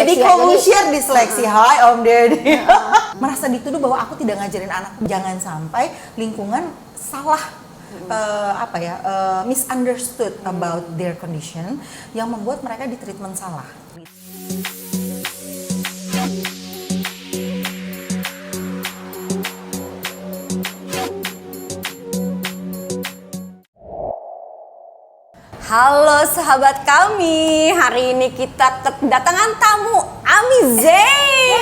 Deddy Corbuzier disleksi. Hai Om Deddy. Merasa dituduh bahwa aku tidak ngajarin anak. Jangan sampai lingkungan salah misunderstood about their condition yang membuat mereka di treatment salah. Halo sahabat kami, hari ini kita kedatangan tamu Ami Zain.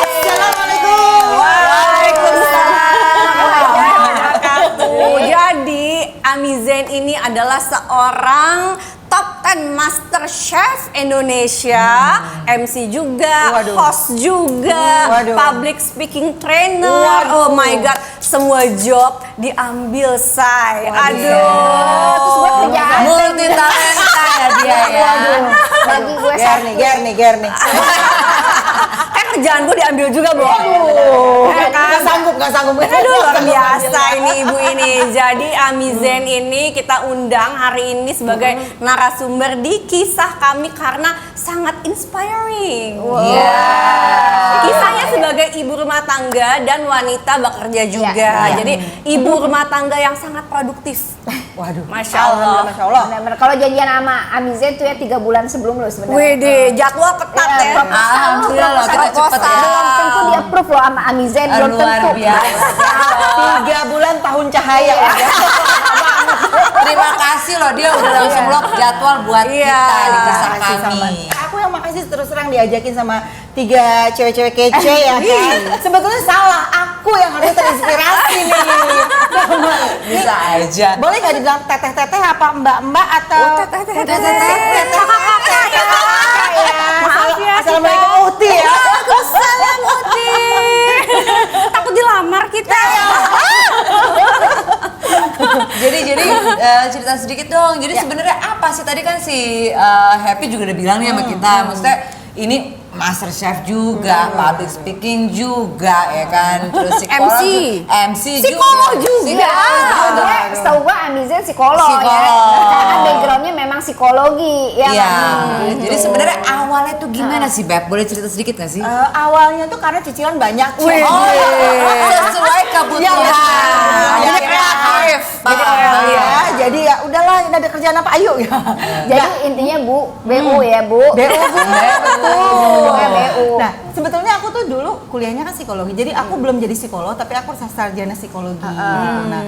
Assalamualaikum. Waalaikumsalam. Jadi Ami Zain ini adalah seorang top 10 Master Chef Indonesia, MC juga, host juga, public speaking trainer. Oh my god, semua job diambil say. Aduh, terus buat kerjaan multi talenta ya dia ya. Bagi gue Gerni. Kan kerjaan gue diambil juga, Bo. Gak sanggup. Aduh, luar biasa ini ibu ini. Jadi Ami Zain ini kita undang hari ini sebagai narasumber di kisah kami karena sangat inspiring. Kisahnya sebagai ibu rumah tangga dan wanita bekerja juga. Jadi ibu rumah tangga yang sangat produktif. Waduh, Masya Allah. bener-bener. Kalau janjian sama Ami Zain tuh ya 3 bulan sebelum lo sebenarnya. Wede, jadwal ketat ya. Alhamdulillah loh, kita cepet ya. Belum tentu dia approve loh sama Ami Zain, belum Luar tentu. biasa. 3 bulan tahun cahaya. Terima kasih loh, dia udah langsung lock jadwal buat kita di kisah kami. Aku yang makasih terus terang diajakin sama 3 cewek-cewek kece ya kan. Sebetulnya salah, aku yang harus terinspirasi nih. Bisa aja. Boleh nggak dibilang teteh-teteh apa mbak-mbak atau teteh-teteh. Maaf ya. Assalamualaikum Uti ya. Waalaikumsalam Uti. Takut dilamar kita. Jadi cerita sedikit dong. Jadi sebenarnya apa sih tadi kan si Happy juga udah bilang nih sama kita. Maksudnya ini Master Chef juga, public speaking juga ya kan, terus MC psikolog juga. Sebenarnya setahu gua Ami Zain psikolog ya. Karena backgroundnya memang psikologi ya. Iya. Jadi sebenarnya awalnya tuh gimana sih Beb? Boleh cerita sedikit nggak sih? Awalnya tuh karena cicilan banyak. Sesuai kebutuhan. Jadi kreatif. Jadi ya udahlah, ini ada kerjaan apa? Ayo ya. Jadi intinya Bu, BU ya Bu. BU. Nah, sebetulnya aku tuh dulu kuliahnya kan psikologi. Jadi aku belum jadi psikolog, tapi aku sarjana psikologi. Nah,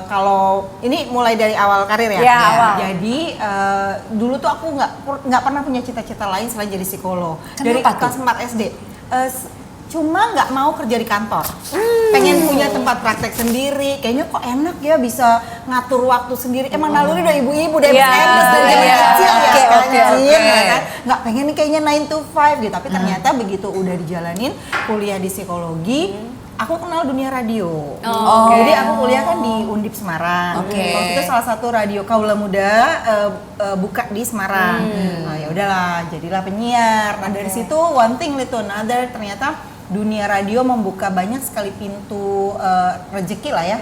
kalau ini mulai dari awal karir ya. Awal. Jadi dulu tuh aku nggak pernah punya cita-cita lain selain jadi psikolog. Kenapa dari tuh? kelas 4 SD. Cuma nggak mau kerja di kantor, pengen punya tempat praktek sendiri. Kayaknya kok enak ya bisa ngatur waktu sendiri. Emang naluri udah ibu-ibu dari kecil ya kan. Nggak pengen nih kayaknya 9 to 5 gitu. Tapi ternyata begitu udah dijalanin kuliah di psikologi, aku kenal dunia radio. Jadi aku kuliah kan di Undip Semarang. Waktu itu salah satu radio kaula muda buka di Semarang. Nah, ya udahlah, jadilah penyiar. Nah, dari situ one thing lead to another, ternyata dunia radio membuka banyak sekali pintu rezeki lah ya,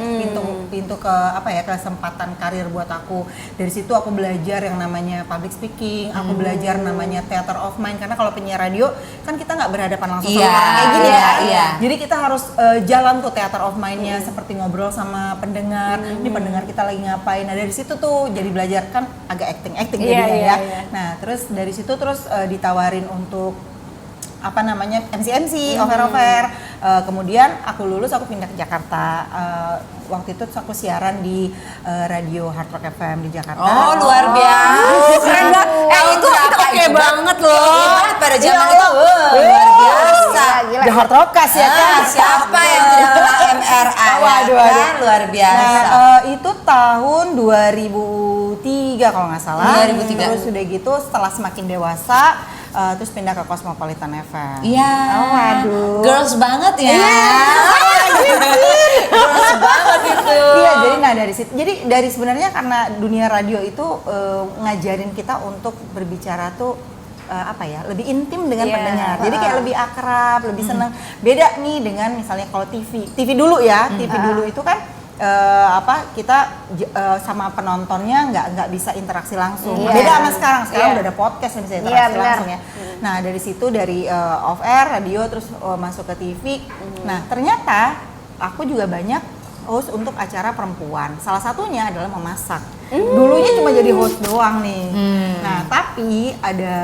pintu ke kesempatan karir buat aku. Dari situ aku belajar yang namanya public speaking, aku belajar namanya theater of mind, karena kalau penyiar radio kan kita nggak berhadapan langsung sama orang kayak gini kan. Jadi kita harus jalan tuh theater of mind-nya, seperti ngobrol sama pendengar. Ini pendengar kita lagi ngapain. Nah, dari situ tuh jadi belajar kan agak acting jadinya ya. Nah, terus dari situ ditawarin untuk MC, over. Kemudian aku lulus, aku pindah ke Jakarta. Waktu itu aku siaran di radio Hard Rock FM di Jakarta. Oh, luar biasa. Keren banget. Itu oke banget loh. Pada zaman itu luar biasa. Gila. The Hard Rockers ya kan. Siapa yang tidak kenal MRA? Waduh. Kan luar biasa. Nah, itu tahun 2003 kalau nggak salah. 2003. Terus udah gitu setelah semakin dewasa, terus pindah ke Cosmopolitan FM. Iya. Waduh. Girls banget ya. Girls banget itu. Iya, jadi dari sebenarnya karena dunia radio itu ngajarin kita untuk berbicara tuh lebih intim dengan pendengar. Jadi kayak lebih akrab, lebih senang. Beda nih dengan misalnya kalau TV dulu ya. TV dulu itu kan sama penontonnya nggak bisa interaksi langsung. Iya. Beda sama sekarang Iya. udah ada podcast yang bisa Iya, interaksi benar. langsung ya. Nah dari situ dari off air, radio, terus masuk ke TV. Nah ternyata aku juga banyak host untuk acara perempuan. Salah satunya adalah memasak. Dulunya cuma jadi host doang nih. Nah tapi ada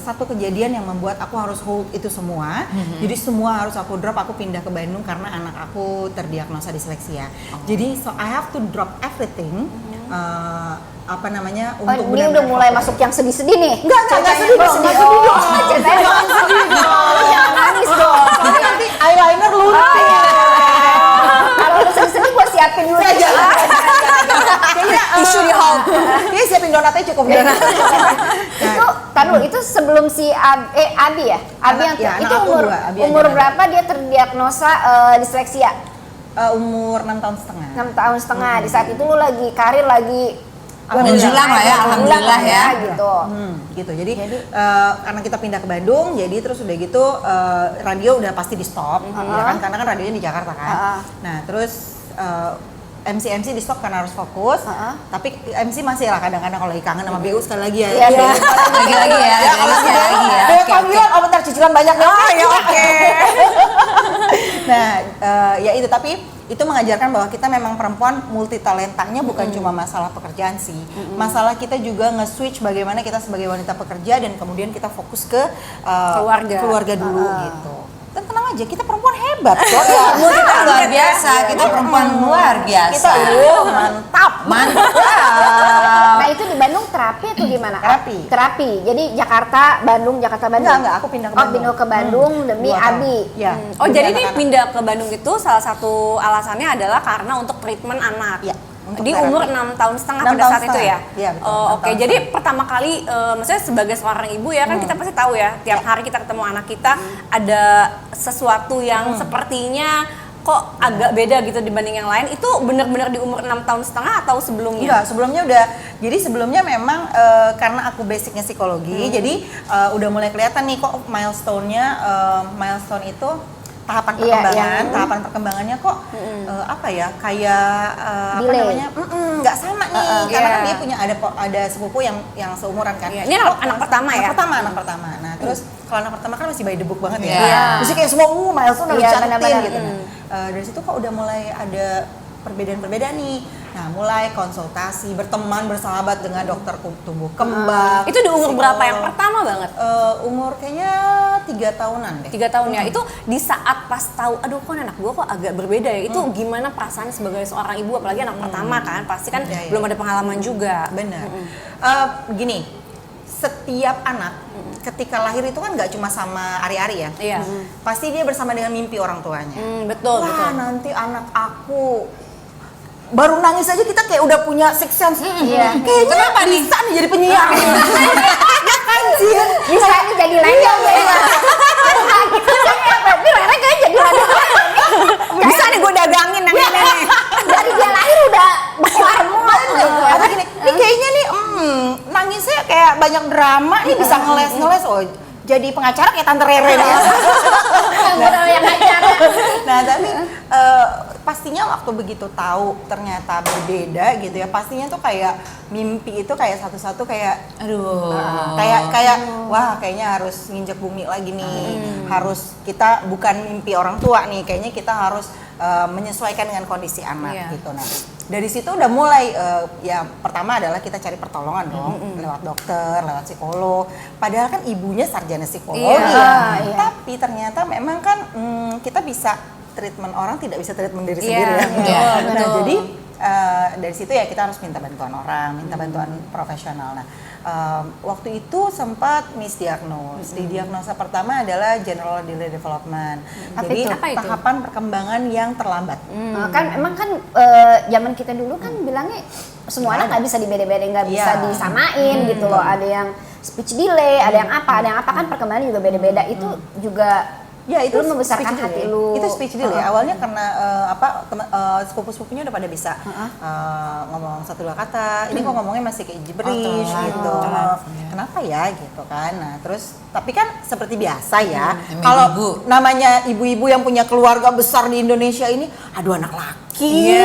satu kejadian yang membuat aku harus hold itu semua. Jadi semua harus aku drop. Aku pindah ke Bandung karena anak aku terdiagnosa disleksia. Jadi so I have to drop everything. Untuk Ini udah mulai masuk yang sedih-sedih nih. Enggak sedih dong. Ceritanya Jangan sedih dong. jangan nangis dong. Soalnya nanti eyeliner lunak. Kalau udah sedih-sedih gue siapin dulu. Kayaknya Tisu di hall. Kayaknya siapin donatnya cukup deh. Itu taruh itu sebelum si Abi ya? Abi yang Anak- ya, itu anak aku umur dua, Abi umur aja. berapa dia terdiagnosa disleksia? Umur 6 tahun setengah. 6 tahun setengah. Di saat itu lu lagi karir lagi Menjulang lah ya, alhamdulillah ya. gitu. Gitu. Jadi karena kita pindah ke Bandung, jadi terus udah gitu radio udah pasti di stop, ya kan? Karena kan radionya di Jakarta kan. Nah terus MC di stop karena harus fokus. Tapi MC masih lah kadang-kadang kalau lagi kangen sama BU sekali lagi ya. Iya, Iya. Lagi-lagi ya, sekali lagi ya. Ada Oke, panggilan, oh bentar cicilan banyak deh. Oke. Nah, ya itu, tapi itu mengajarkan bahwa kita memang perempuan multi talentanya bukan cuma masalah pekerjaan sih. Masalah kita juga nge-switch bagaimana kita sebagai wanita pekerja dan kemudian kita fokus ke keluarga dulu gitu. Dan tenang aja, kita perempuan hebat kok. Kita luar biasa, kita perempuan luar biasa. Kita mantap. Nah itu di Bandung terapi atau gimana? Terapi. Terapi. Jadi Jakarta, Bandung. Enggak, aku pindah ke Bandung. Oh, pindah ke Bandung demi 2 tahun. Abi. Iya. Oh Demi jadi ini anak-anak. pindah ke Bandung itu salah satu alasannya adalah karena untuk treatment anak. Iya, untuk Di terapi. umur 6 tahun setengah 6 pada tahun saat itu ya? setengah. Iya, betul, Oh, 6 oke, tahun jadi setengah. pertama kali, maksudnya sebagai seorang ibu ya kan kita pasti tahu ya, tiap hari kita ketemu anak kita ada sesuatu yang sepertinya kok agak beda gitu dibanding yang lain. Itu benar-benar di umur 6 tahun setengah atau sebelumnya? Enggak, sebelumnya udah. Jadi sebelumnya memang karena aku basicnya psikologi, jadi udah mulai kelihatan nih kok milestone-nya, milestone itu tahapan Iya, perkembangan, yang- tahapan perkembangannya kok apa ya, kayak apa Delay. namanya, nggak sama nih, karena kan Iya. dia punya ada sepupu yang seumuran kan. Iya, ini anak pertama ya? Anak pertama. Nah terus kalau anak pertama kan masih by the book banget ya. Iya. Mesti kayak semua milestone harus Iya, dicatetin benar-benar. gitu. Dari situ kok udah mulai ada perbedaan-perbedaan nih. Nah, mulai konsultasi, berteman, bersahabat dengan dokter tumbuh kembang. Itu di umur psikolog. berapa yang pertama banget? Umur kayaknya 3 tahunan deh. 3 tahun ya, itu di saat pas tahu, aduh kok anak gue kok agak berbeda ya, itu gimana perasaan sebagai seorang ibu, apalagi anak pertama kan, pasti kan Iya, iya. belum ada pengalaman juga. Benar. Gini, setiap anak ketika lahir itu kan nggak cuma sama ari-ari ya. Iya. Pasti dia bersama dengan mimpi orang tuanya. Betul, Wah, betul. nanti anak aku baru nangis aja kita kayak udah punya sixth sense. Iya. Kayaknya Kenapa nih? bisa nih jadi penyiar. Ya kan, Jin? Bisa nih jadi legend ya. Berarti Rere kayaknya jadi legend. Bisa nih gue dagangin yang ini nih. Dari dia lahir udah berhormon gitu. Atau gini, ini kayaknya nih nangisnya kayak banyak drama nih bisa ngeles-ngeles. Oh, jadi pengacara kayak Tante Rere nih. Modal yang acara. Nah tapi pastinya waktu begitu tahu ternyata berbeda gitu ya, pastinya tuh kayak mimpi itu kayak satu-satu kayak Aduh. kayak wah kayaknya harus nginjek bumi lagi nih, harus kita bukan mimpi orang tua nih, kayaknya kita harus menyesuaikan dengan kondisi anak Iya. gitu. Nah dari situ udah mulai ya pertama adalah kita cari pertolongan dong lewat dokter, lewat psikolog. Padahal kan ibunya sarjana psikologi Iya, ya. iya. Tapi ternyata memang kan kita bisa treatment orang, tidak bisa treatment diri Iya, sendiri ya. betul, Nah betul. jadi dari situ ya kita harus minta bantuan orang, minta bantuan profesional. Nah waktu itu sempat misdiagnose. Diagnosa pertama adalah general delay development. Jadi Apa itu? tahapan perkembangan yang terlambat. Kan emang kan zaman kita dulu kan bilangnya semua anak nggak bisa dibeda-beda, nggak bisa Iya. disamain gitu loh. Ada yang speech delay, ada yang apa kan perkembangannya juga beda-beda. Itu juga Ya itu lu membesarkan speech hati delay. lu. Itu speech delay. Awalnya karena sepupu-sepupunya udah pada bisa ngomong 1-2 kata. Ini kok ngomongnya masih kayak gibberish gitu. Kenapa ya gitu kan. Nah, terus tapi kan seperti biasa ya. Namanya Kalau ibu. namanya ibu-ibu yang punya keluarga besar di Indonesia ini, aduh anak laki kaki.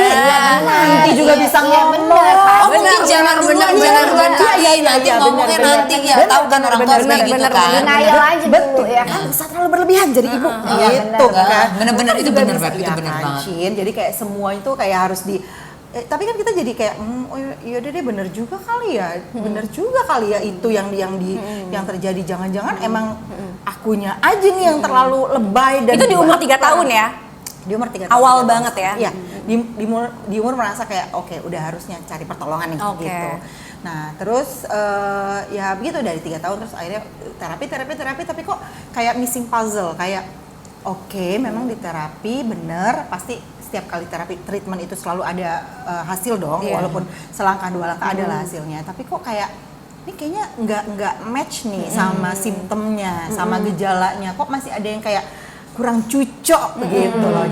Nanti juga bisa ngomong. bener, Oh mungkin jangan duluan nanti ngomongnya nanti ya tahu kan orang tua kayak gitu kan. Denial aja dulu ya kan. Bisa terlalu berlebihan jadi ibu gitu kan. Bener-bener itu Juga bener bisa Beb, itu bener kan, banget. Cin. Jadi kayak semua itu kayak harus tapi kan kita jadi kayak oh yaudah deh bener juga kali ya itu yang terjadi, jangan-jangan emang akunya aja nih yang terlalu lebay dan Itu di umur 3 tahun ya? di umur 3 tahun Awal banget ya? Iya, di umur merasa kayak oke, udah harusnya cari pertolongan nih gitu. Nah terus ya begitu dari 3 tahun terus akhirnya terapi tapi kok kayak missing puzzle, kayak oke, memang di terapi bener pasti setiap kali terapi treatment itu selalu ada hasil dong, walaupun selangkah 2 langkah adalah hasilnya, tapi kok kayak ini kayaknya nggak match nih sama simptomnya, sama gejalanya, kok masih ada yang kayak kurang cucok gitu loh.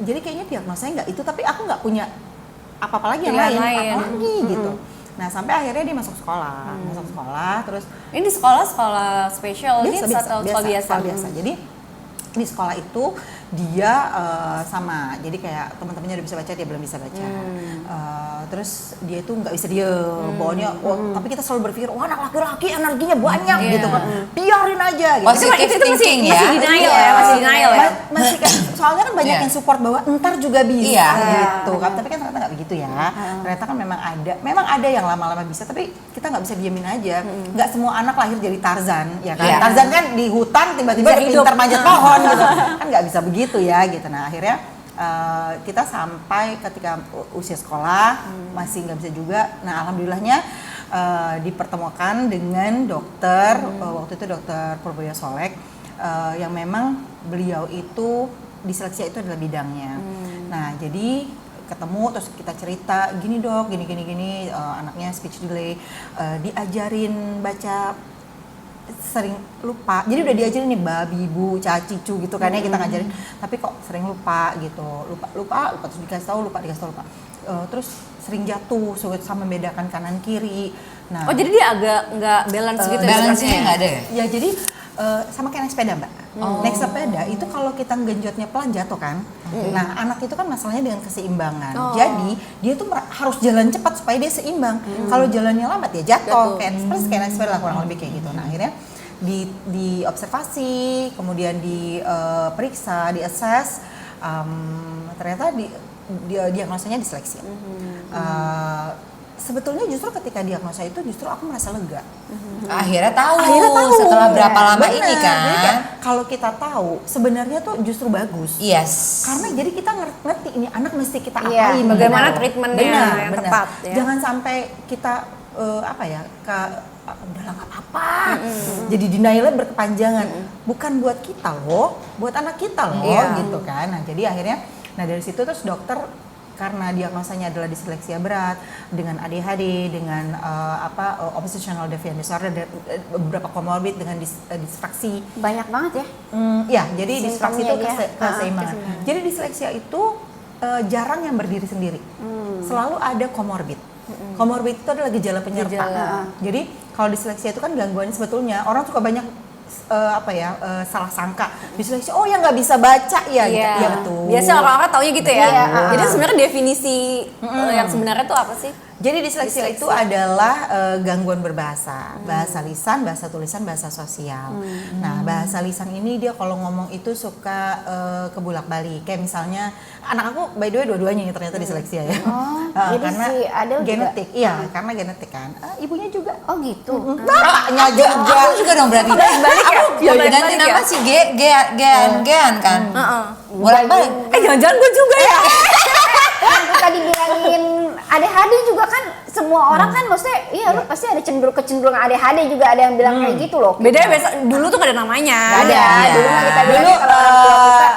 Jadi kayaknya diagnosanya nggak itu, tapi aku nggak punya apa-apa lagi yang lain, apalagi gitu. Nah sampai akhirnya dia masuk sekolah, terus Ini di sekolah spesial needs atau sekolah biasa? Jadi di sekolah itu dia sama, jadi kayak teman-temannya udah bisa baca, dia belum bisa baca. Terus dia itu nggak bisa diem, bawanya, tapi kita selalu berpikir, wah anak laki-laki energinya banyak gitu kan, biarin aja gitu. Positive thinking ya. Masih denial ya. Masih kan, soalnya kan banyak yang support bahwa ntar juga bisa gitu kan, tapi kan ternyata nggak begitu ya. Ternyata kan memang ada yang lama-lama bisa, tapi kita nggak bisa diemin aja. Nggak semua anak lahir jadi Tarzan, ya kan? Tarzan kan di hutan tiba-tiba pintar manjat pohon gitu, kan nggak bisa begitu ya gitu. Nah akhirnya kita sampai ketika usia sekolah masih nggak bisa juga. Nah alhamdulillahnya dipertemukan dengan dokter, waktu itu dokter Purboyo Solek, yang memang beliau itu disleksia itu adalah bidangnya. Nah jadi ketemu terus kita cerita, gini dok, gini, anaknya speech delay, diajarin baca sering lupa, jadi udah diajarin nih babi, bu, caci, cu gitu kan ya kita ngajarin, tapi kok sering lupa gitu, lupa terus dikasih tahu lupa, terus sering jatuh, sulit sama membedakan kanan kiri. Nah, jadi dia agak nggak balance gitu balance-nya nggak ada ya? Ya jadi sama kayak naik sepeda mbak. Naik sepeda itu kalau kita genjotnya pelan jatuh kan. Nah anak itu kan masalahnya dengan keseimbangan. Jadi dia tuh harus jalan cepat supaya dia seimbang. Kalau jalannya lambat ya jatuh. Kayak naik sepeda lah kurang lebih kayak gitu. Nah akhirnya diobservasi, kemudian diperiksa, di-assess, ternyata diagnosanya disleksia. Sebetulnya justru ketika diagnosa itu justru aku merasa lega. Akhirnya tahu setelah berapa lama ini kan. Jadi kalau kita tahu sebenarnya tuh justru bagus. Yes. Karena jadi kita ngerti ini anak mesti kita Iya, apain. bagaimana treatmentnya yang benar. tepat ya. Jangan sampai kita udahlah nggak apa-apa. Jadi denialnya berkepanjangan. Bukan buat kita loh, buat anak kita loh gitu kan. Nah jadi akhirnya, dari situ terus dokter karena diagnosanya adalah disleksia berat dengan ADHD, dengan oppositional defiant disorder, dan beberapa komorbid dengan disfaksi. Banyak banget ya. Ya, jadi disfaksi itu Simptomnya keseimbangan. Jadi disleksia itu jarang yang berdiri sendiri. Selalu ada komorbid. Komorbid itu adalah gejala penyerta. Jadi kalau disleksia itu kan gangguannya sebetulnya orang suka banyak salah sangka disleksia, oh yang nggak bisa baca ya gitu. Iya betul. Biasa orang-orang taunya gitu ya. Jadi sebenarnya definisi yang sebenarnya tuh apa sih? Jadi disleksia itu adalah gangguan berbahasa, bahasa lisan, bahasa tulisan, bahasa sosial. Nah bahasa lisan ini dia kalau ngomong itu suka kebulak-balik. Kayak misalnya anak aku by the way dua-duanya ternyata disleksia ya. Jadi karena si Adel genetik, juga? iya karena genetik kan. Ibunya juga. Oh gitu. Bapaknya juga. Aku juga dong berarti. Aku ganti nama si Gean kan. Bolak-balik. Jangan-jangan gue juga ya. Aku tadi bilangin ADHD juga kan semua orang kan maksudnya iya lu pasti ada kecenderungan ADHD juga, ada yang bilang kayak gitu loh. Beda dulu tuh gak ada namanya. Gak ada. Dulu mah kita bilang kalau orang tua kita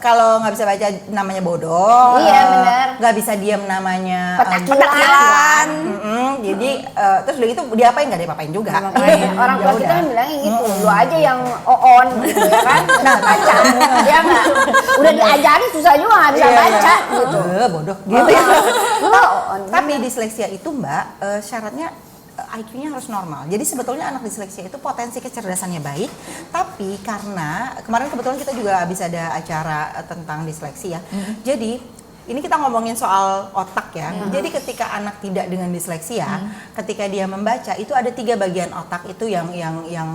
kalau nggak bisa baca namanya bodoh. Iya benar. Nggak bisa diam namanya petakilan. Jadi terus udah gitu diapain nggak diapain juga. Orang tua kita kan bilangnya gitu, lu aja yang on gitu ya kan. Nah baca, ya nggak. Udah diajarin susah juga nggak bisa baca gitu. Bodoh gitu ya. On. Tapi disleksia itu mbak syaratnya IQ-nya harus normal. Jadi sebetulnya anak disleksia itu potensi kecerdasannya baik, tapi karena kemarin kebetulan kita juga habis ada acara tentang disleksi ya. Jadi ini kita ngomongin soal otak ya. Jadi ketika anak tidak dengan disleksia, ketika dia membaca itu ada 3 bagian otak itu yang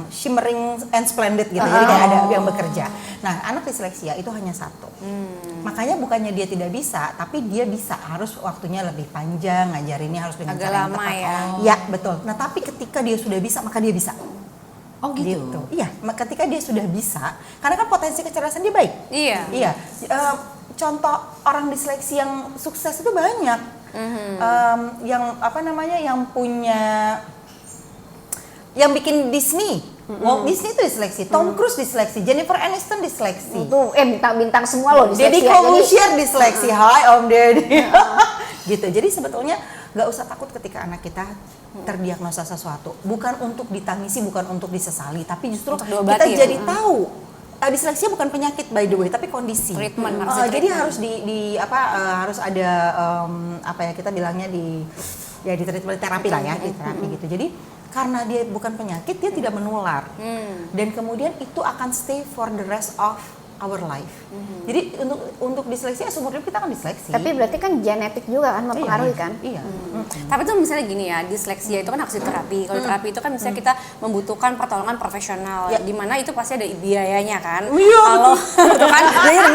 shimmering and splendid gitu. Jadi kayak ada yang bekerja. Nah, anak disleksia itu hanya 1. Makanya bukannya dia tidak bisa, tapi dia bisa, harus waktunya lebih panjang, ngajarinnya harus dengan Agak cara yang lama tepat. ya. Ya, betul. Nah, tapi ketika dia sudah bisa, maka dia bisa. Oh gitu. Iya, ketika dia sudah bisa, karena kan potensi kecerdasan dia baik. Iya. Iya. Contoh orang disleksi yang sukses itu banyak. Yang apa namanya, yang punya, yang bikin Disney. Walt Disney itu disleksi, Tom Cruise disleksi, Jennifer Aniston disleksi. Itu bintang-bintang semua loh Deddy disleksi. Corbuzier disleksi. Hai Om Deddy. Gitu. Jadi sebetulnya nggak usah takut ketika anak kita terdiagnosa sesuatu. Bukan untuk ditangisi, bukan untuk disesali, tapi justru Untuk kita diobati ya? jadi tahu. Disleksia bukan penyakit by the way, tapi kondisi. Treatment, Jadi harus harus ada apa ya kita bilangnya di treatment terapi lah ya, di terapi gitu. Jadi karena dia bukan penyakit, dia tidak menular. Dan kemudian itu akan stay for the rest of our life. Jadi untuk disleksia seumur hidup kita akan disleksi. Tapi berarti kan genetik juga kan mempengaruhi kan? Iya. Tapi tuh misalnya gini ya, disleksia itu kan harus diterapi. Kalau terapi itu kan misalnya kita membutuhkan pertolongan profesional, di mana itu pasti ada biayanya kan. Kalau itu kan dia udah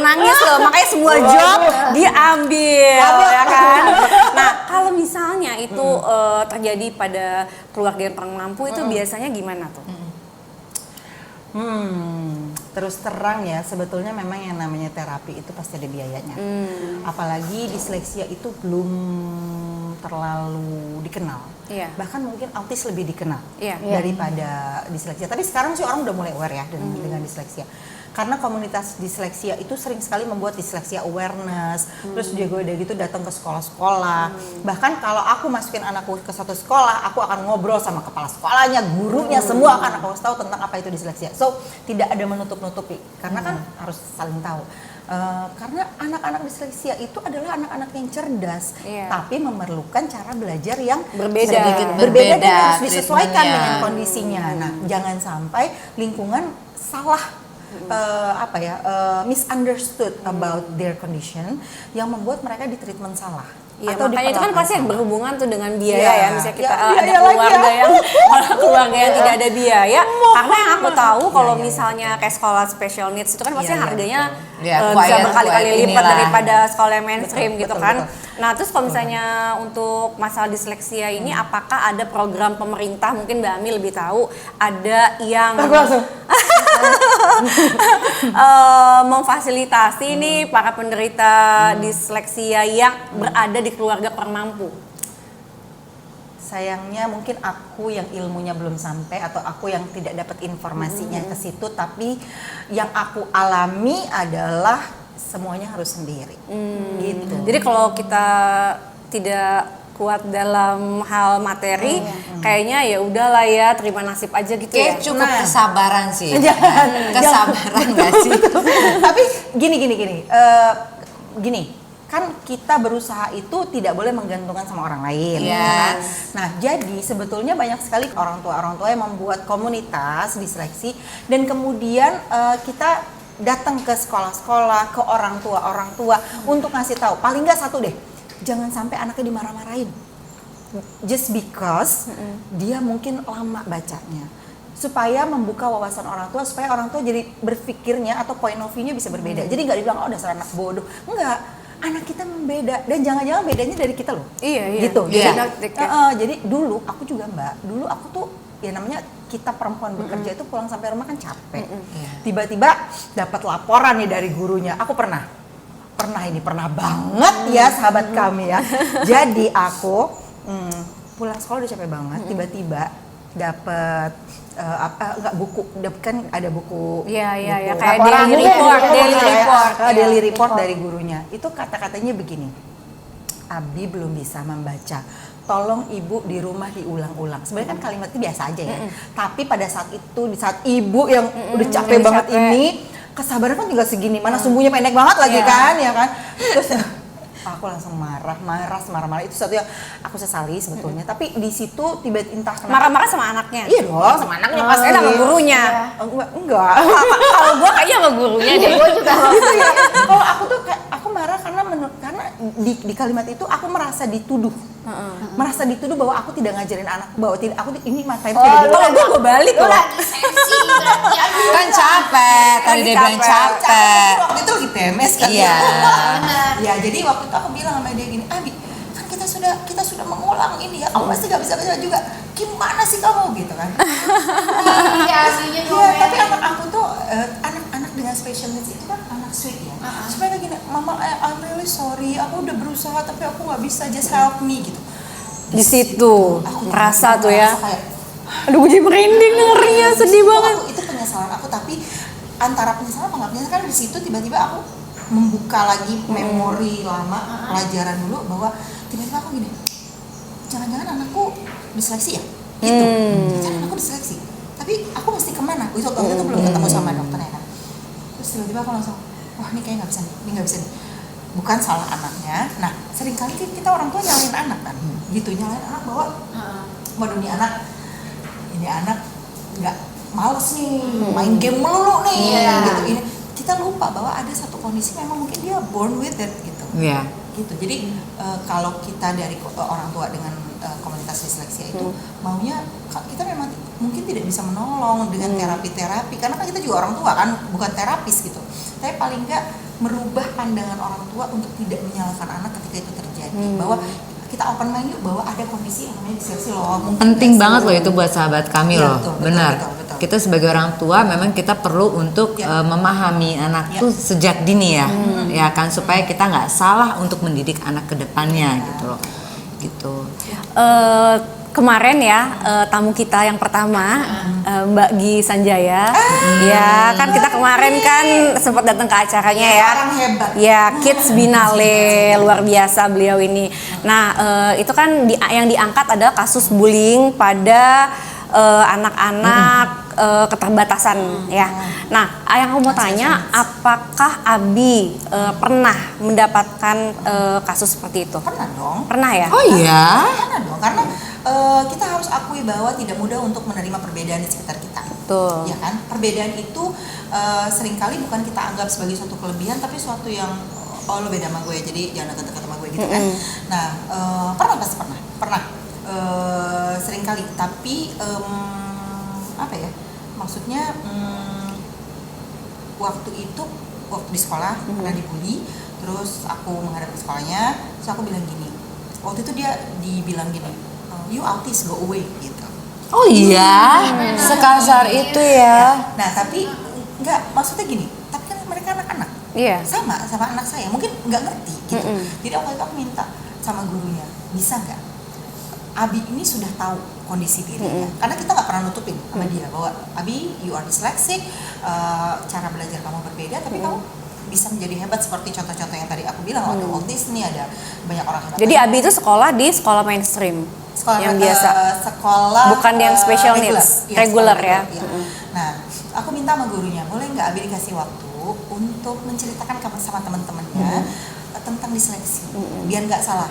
menangis loh, makanya semua job diambil ya kan. Nah, kalau misalnya itu terjadi pada keluarga yang kurang mampu itu biasanya gimana tuh? Terus terang ya, sebetulnya memang yang namanya terapi itu pasti ada biayanya. Apalagi disleksia itu belum terlalu dikenal. Iya. Bahkan mungkin autis lebih dikenal Iya. daripada disleksia. Tapi sekarang sih orang udah mulai aware ya dengan disleksia. Karena komunitas disleksia itu sering sekali membuat disleksia awareness, terus juga udah gitu datang ke sekolah-sekolah. Bahkan kalau aku masukin anakku ke satu sekolah, aku akan ngobrol sama kepala sekolahnya, gurunya, semua akan aku tahu tentang apa itu disleksia. So tidak ada menutup-nutupi, karena kan harus saling tahu. Karena anak-anak disleksia itu adalah anak-anak yang cerdas, tapi memerlukan cara belajar yang Berbeda. berbeda dan harus disesuaikan treatmentnya. dengan kondisinya. Nah, jangan sampai lingkungan salah misunderstood about their condition yang membuat mereka di treatment salah. Iya, atau makanya itu kan diperlakukan pasti salah. berhubungan tuh dengan biaya Iya. ya. Misalnya kita Ya, ada biaya keluarga lagi ya. keluarga yang tidak ada biaya. Karena yang aku tahu kalau Iya. misalnya kayak sekolah special needs itu kan pasti Iya, harganya Ya, bisa quite berkali-kali lipat inilah. daripada sekolah yang mainstream Betul, gitu betul, kan. betul. Nah, terus kalau misalnya untuk masalah disleksia ini apakah ada program pemerintah, mungkin Mbak Ami lebih tahu, ada yang memfasilitasi nih para penderita disleksia yang berada di keluarga kurang mampu? Sayangnya mungkin aku yang ilmunya belum sampai atau aku yang tidak dapat informasinya ke situ, tapi yang aku alami adalah semuanya harus sendiri. Gitu. Jadi kalau kita tidak kuat dalam hal materi, kayaknya ya udahlah ya, terima nasib aja gitu ya. Kayak cukup Nah. kesabaran sih. Jangan. Kesabaran gak sih? Tapi gini, kan kita berusaha itu tidak boleh menggantungkan sama orang lain. Yes. Ya kan? Nah, jadi sebetulnya banyak sekali orang tua yang membuat komunitas disleksi dan kemudian kita datang ke sekolah-sekolah, ke orang tua untuk ngasih tahu. Paling nggak satu deh, jangan sampai anaknya dimarah-marahin. Just because dia mungkin lama bacanya. Supaya membuka wawasan orang tua, supaya orang tua jadi berpikirnya atau point of view-nya bisa berbeda. Jadi nggak dibilang, oh dasar anak bodoh. Enggak, anak kita membeda. Dan jangan-jangan bedanya dari kita loh. Iya. Gitu. Iya. Jadi dulu, aku juga Mbak, dulu aku tuh ya namanya kita perempuan bekerja itu pulang sampai rumah kan capek. Tiba-tiba dapat laporan nih dari gurunya. Aku pernah banget ya sahabat kami ya. Jadi aku pulang sekolah udah capek banget, tiba-tiba dapat kan ada buku. Iya, buku kayak laporan daily gitu ya, report, gitu daily ya. report. Daily report dari gurunya. Itu kata-katanya begini. Abi belum bisa membaca. Tolong ibu di rumah diulang-ulang. Sebenarnya kan kalimat itu biasa aja ya. Tapi pada saat itu, di saat ibu yang udah capek banget ini, kesabaran kan tinggal segini. Mana sumbunya pendek banget lagi kan, ya kan? Terus aku langsung marah. Itu satu yang aku sesali sebetulnya. Tapi di situ tiba-tiba entah kenapa. Marah-marah sama anaknya? Iya dong, sama anaknya pasti. Sama gurunya? Enggak. Kalau gue kayaknya sama gurunya deh. Gue juga. Gitu ya. Kalau aku tuh kayak aku marah karena di kalimat itu aku merasa dituduh. Merasa dituduh bahwa aku tidak ngajarin anakku, bahwa tidak aku ini materi tidak Kalau gue balik Lu loh. lagi sensi berarti ya. Kan capek, tadi dia bilang capek. Waktu itu lagi PMS kan. Iya. Ya jadi waktu itu aku bilang sama dia gini, Abi kan kita sudah mengulang ini ya, kamu pasti gak bisa baca juga. Gimana sih kamu gitu kan? Iya, aslinya Iya, ngomel. tapi anak aku tuh anak-anak dengan special needs itu kan anak sweet ya. Supaya kayak gini, Mama, I'm really sorry, aku udah berusaha tapi aku nggak bisa, just help me gitu. Di situ Aku merasa tuh ya. kayak, Aduh, gue jadi merinding dengernya, sedih banget. itu penyesalan aku, tapi antara penyesalan apa nggak penyesalan, karena di situ tiba-tiba aku membuka lagi memori lama pelajaran dulu, bahwa tiba-tiba aku gini, jangan-jangan anakku diseleksi ya? Gitu. Jangan anakku diseleksi. Tapi aku mesti kemana? Waktu itu belum ketemu sama dokternya kan. Terus tiba-tiba aku langsung, wah ini kayak nggak bisa nih, ini nggak bisa nih. Bukan salah anaknya. Nah, seringkali kita orang tua nyalain anak kan, gitu, nyalain anak bahwa, waduh ini anak nggak males nih, main game melulu nih, gitu. Ini kita lupa bahwa ada satu kondisi memang mungkin dia born with it gitu. Iya. Gitu. Jadi kalau kita dari orang tua dengan komunitas disleksia itu maunya kita memang mungkin tidak bisa menolong dengan terapi-terapi, karena kan kita juga orang tua kan, bukan terapis gitu. Tapi paling nggak merubah pandangan orang tua untuk tidak menyalahkan anak ketika itu terjadi, bahwa kita open mind yuk bahwa ada kondisi yang namanya disleksi loh. Penting banget loh itu buat sahabat kami Iya, loh, betul, benar. betul. Kita sebagai orang tua memang kita perlu untuk memahami anak tuh sejak dini ya, ya kan, supaya kita nggak salah untuk mendidik anak kedepannya gitu loh, gitu. Kemarin ya tamu kita yang pertama Mbak Gi Sanjaya, ya kan kita kemarin kan sempat datang ke acaranya ya. Orang hebat. Ya, Kids Binale, luar biasa beliau ini. Nah, itu kan yang diangkat adalah kasus bullying pada anak-anak keterbatasan ya. Nah, yang aku mau tanya, apakah Abi pernah mendapatkan kasus seperti itu? Pernah dong. Pernah ya? Oh iya. Karena dong, karena kita harus akui bahwa tidak mudah untuk menerima perbedaan di sekitar kita. Betul. Ya kan? Perbedaan itu seringkali bukan kita anggap sebagai suatu kelebihan, tapi suatu yang lo beda sama gue, jadi jangan deket-deket sama gue gitu kan. Nah, pasti pernah. Seringkali, tapi apa ya? Maksudnya waktu di sekolah pernah dibully, terus aku menghadap ke sekolahnya, terus aku bilang gini. Waktu itu dia dibilang gini, you autis, go away gitu. Oh iya, sekasar itu ya. Nah tapi nggak, maksudnya gini, tapi kan mereka anak-anak, Iya. sama anak saya, mungkin nggak ngerti gitu. Jadi waktu itu aku minta sama gurunya, bisa nggak? Abi ini sudah tahu kondisi dirinya, karena kita nggak pernah nutupin sama dia bahwa Abi, you are dyslexic, cara belajar kamu berbeda, tapi kamu bisa menjadi hebat seperti contoh-contoh yang tadi aku bilang. Waktu Walt Disney ada banyak orang hebat. Jadi Abi itu sekolah di sekolah mainstream. Sekolah yang biasa. Sekolah Bukan yang special needs, regular ya. Nah, aku minta sama gurunya, boleh nggak Abi dikasih waktu untuk menceritakan sama teman-temannya tentang disleksi, biar nggak salah.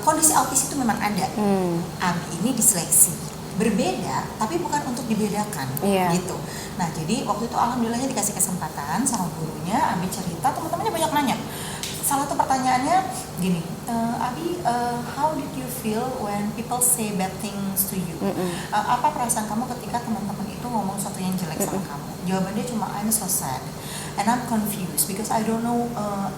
Kondisi autis itu memang ada. Abi ini disleksi, berbeda, tapi bukan untuk dibedakan, gitu. Nah, jadi waktu itu alhamdulillahnya dikasih kesempatan sama gurunya, Abi cerita, teman-temannya banyak nanya. Salah satu pertanyaannya gini, Abi, how did you feel when people say bad things to you? Apa perasaan kamu ketika teman-teman itu ngomong sesuatu yang jelek sama kamu? Jawabannya cuma, I'm so sad and I'm confused because I don't know,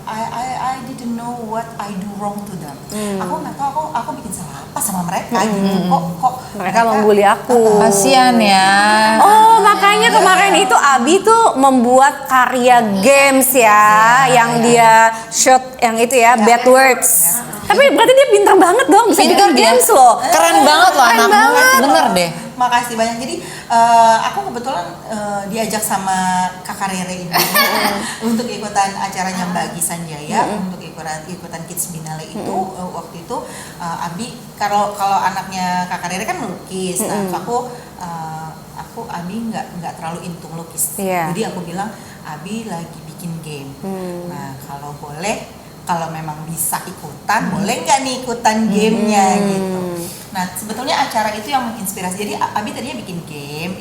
I didn't know what I do wrong to them. Aku nggak tahu aku bikin salah apa sama mereka gitu. Kok Mereka membuli aku. Kasian ya. Oh, makanya kemarin itu Abi tuh membuat karya games ya, yang dia shot yang itu ya, bad words. Tapi berarti dia pintar banget dong, bisa Pintar bikin dia. games loh. Keren banget loh Keren anakmu. banget. Bener deh. Makasih banyak. Jadi aku kebetulan diajak sama Kakak Rere ini untuk ikutan acaranya Mbak Gi Sanjaya, untuk ikutan Kids Binale itu. Waktu itu Abi, kalau anaknya Kakak Rere kan melukis, nah aku Abi nggak terlalu into melukis. Jadi aku bilang Abi lagi bikin game. Nah kalau memang bisa ikutan, boleh nggak nih ikutan gamenya gitu. Nah sebetulnya acara itu yang menginspirasi. Jadi Abi tadinya bikin game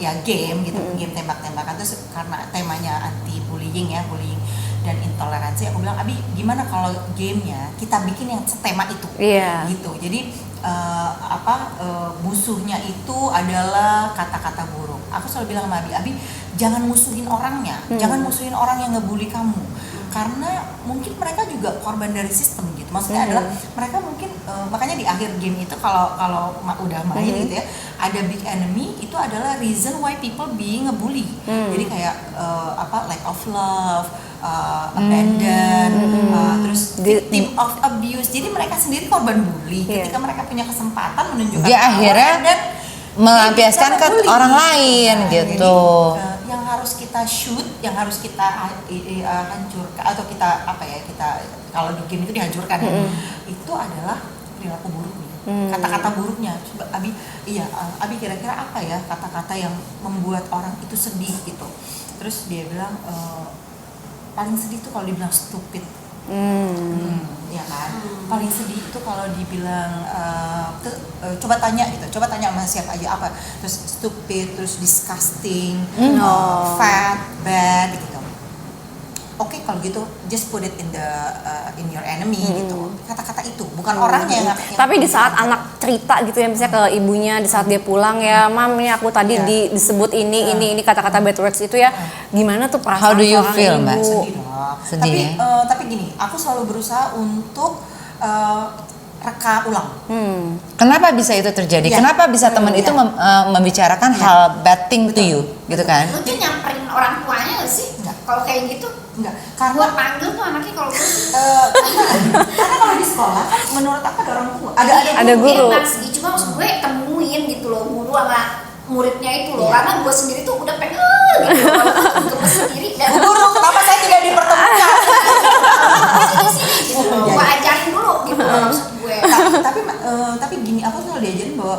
gitu, game tembak-tembakan, terus karena temanya anti bullying ya, bullying dan intoleransi. Aku bilang, Abi gimana kalau gamenya kita bikin yang setema itu, gitu. Jadi musuhnya itu adalah kata-kata buruk. Aku selalu bilang sama Abi, jangan musuhin orangnya, jangan musuhin orang yang ngebully kamu, karena mungkin mereka juga korban dari sistem gitu. Maksudnya adalah mereka mungkin makanya di akhir game itu kalau udah main gitu ya, ada big enemy itu adalah reason why people being ngebully. Jadi kayak lack of love, abandon, terus victim of abuse. Jadi mereka sendiri korban bully. Ketika mereka punya kesempatan menunjukkan dia akhirnya dan melampiaskan ke orang lain gitu. Jadi, yang harus kita shoot, yang harus kita hancurkan atau kita kalau di game itu dihancurkan itu adalah perilaku buruknya, kata-kata buruknya. Coba Abi kira-kira apa ya kata-kata yang membuat orang itu sedih gitu. Terus dia bilang paling sedih tuh kalau dibilang stupid. Ya kan, paling sedih itu kalau dibilang coba tanya sama siapa aja apa, terus stupid, terus disgusting, fat, bad gitu. Oke, kalau gitu just put it in your enemy gitu. Kata-kata itu bukan orangnya yang Tapi di saat anak cerita gitu ya, misalnya ke ibunya di saat dia pulang ya, Mam nih aku tadi disebut ini kata-kata bad words itu ya, gimana tuh perasaan? How do you feel, Mbak? Sedih. Tapi gini, aku selalu berusaha untuk reka ulang. Kenapa bisa itu terjadi? Kenapa bisa teman itu membicarakan hal bad thing to you, gitu kan? Lu tuh nyamperin orang tuanya gak sih? Kalau kayak gitu? Enggak. Karena panggil tuh anaknya kalau karena kalau di sekolah kan menurut aku ada orang tua, ada guru. Cuma maksud gue temuin gitu loh guru sama muridnya itu loh, karena gue sendiri tuh udah pengen gitu gemes sendiri dan guru, kenapa saya tidak dipertemukan? sini gitu loh, gue ajarin dulu gitu loh maksud gue. Tapi gini, aku selalu diajarin bahwa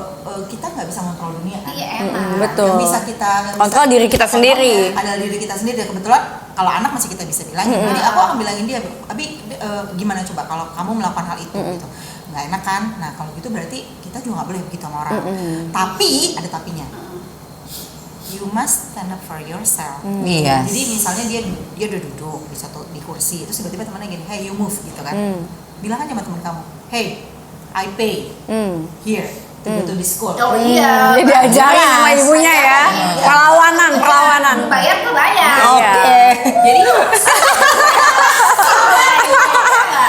kita nggak bisa kontrol dunia kan? Iya emang. Betul. Yang bisa kita kontrol diri kita sendiri. Adalah diri kita sendiri. Dan kebetulan kalau anak masih kita bisa bilangin. Jadi aku akan bilangin dia, Abi gimana coba kalau kamu melakukan hal itu gitu. Nggak enak kan? Nah kalau gitu berarti kita juga nggak boleh begitu sama orang. Tapi ada tapinya. You must stand up for yourself. Yes. Jadi misalnya dia udah duduk di kursi, terus tiba-tiba temannya gini, hey you move gitu kan. Bilang aja sama teman kamu, hey I pay here to go to this school. Oh iya. Jadi diajarin sama ibunya ya. Perlawanan. Bayar tuh bayar. Oke. Jadi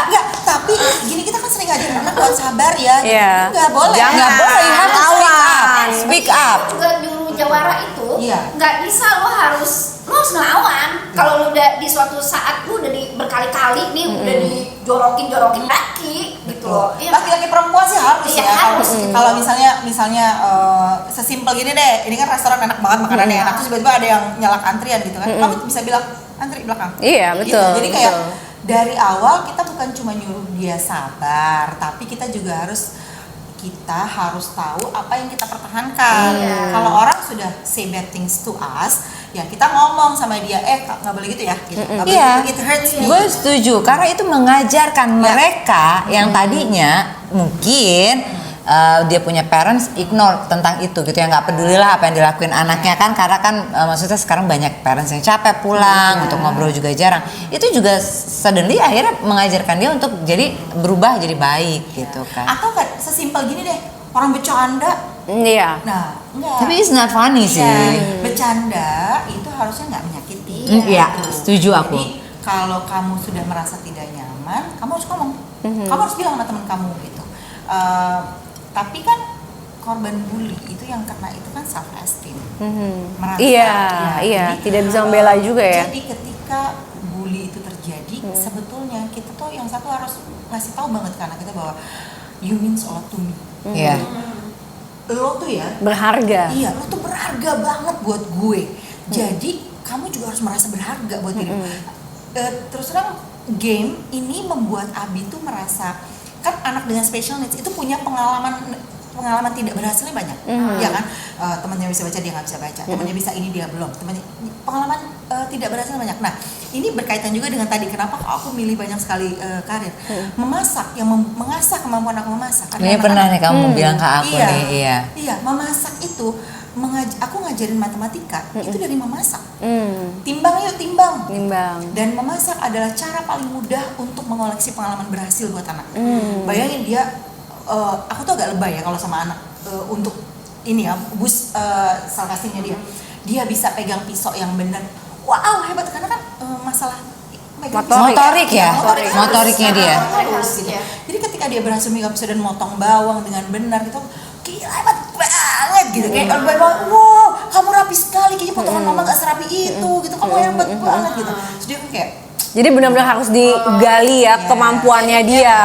enggak, tapi gini kita kan sering ngajarin anak buat sabar ya. Enggak boleh. Jangan boleh, you have to speak up. Juga juru jawara itu nggak bisa lo harus ngelawan. Kalau lo udah di suatu saat lo udah berkali-kali nih udah dijorokin laki gitu loh. Laki-laki perempuan sih harus ya. Kalau misalnya sesimpel gini deh, ini kan restoran enak banget makanannya enak, terus tiba-tiba ada yang nyalak antrian gitu kan, kamu bisa bilang antri belakang. Iya betul. Gitu. Jadi kayak dari awal kita bukan cuma nyuruh dia sabar, tapi kita harus tahu apa yang kita pertahankan. Kalau orang sudah say bad things to us, ya kita ngomong sama dia, nggak boleh gitu ya. Gitu. It hurts me. Gue setuju, karena itu mengajarkan mereka yang tadinya mungkin dia punya parents ignore tentang itu gitu ya, nggak pedulilah apa yang dilakuin anaknya kan, karena kan maksudnya sekarang banyak parents yang capek pulang untuk ngobrol juga jarang. Itu juga suddenly akhirnya mengajarkan dia untuk jadi berubah jadi baik gitu kan. Atau nggak sesimpel gini deh, orang bercanda. Iya. Nah, enggak. Tapi it's not funny sih. Bercanda itu harusnya nggak menyakiti. Iya, setuju aku. Jadi kalau kamu sudah merasa tidak nyaman, kamu harus ngomong. Kamu harus bilang sama teman kamu gitu. Tapi kan korban bully itu yang kena itu kan self esteem. Merasa. Iya. Tidak bisa membela juga ya. Jadi ketika bully itu terjadi, sebetulnya kita tuh yang satu harus ngasih tahu banget ke anak kita bahwa you means a lot to me. Iya. Lo tuh ya berharga. Iya, lo tuh berharga banget buat gue. Jadi kamu juga harus merasa berharga buat diri. Terus terang game ini membuat Abi tuh merasa, kan anak dengan special needs itu punya pengalaman tidak berhasilnya banyak, ya kan? Temannya bisa baca dia nggak bisa baca, temannya bisa ini dia belum, pengalaman tidak berhasil banyak. Nah ini berkaitan juga dengan tadi kenapa aku milih banyak sekali karir memasak, yang mengasah kemampuan aku memasak. Ini pernah nih kamu bilang ke aku nih, iya, memasak itu aku ngajarin matematika itu dari memasak. Timbang yuk, timbang. Dan memasak adalah cara paling mudah untuk mengoleksi pengalaman berhasil buat anak. Bayangin dia, aku tuh agak lebay ya kalau sama anak untuk ini ya, sarkastiknya dia bisa pegang pisau yang benar. Wow, hebat, karena kan masalah motoriknya dia. Gitu. Jadi ketika dia berhasil megang pisau dan motong bawang dengan benar gitu, gila hebat banget gitu. Kayak wow, kamu rapi sekali, kayaknya potongan mama gak serapi itu gitu, kamu hebat banget gitu. Terus dia kayak, jadi benar-benar harus digali ya kemampuannya dia.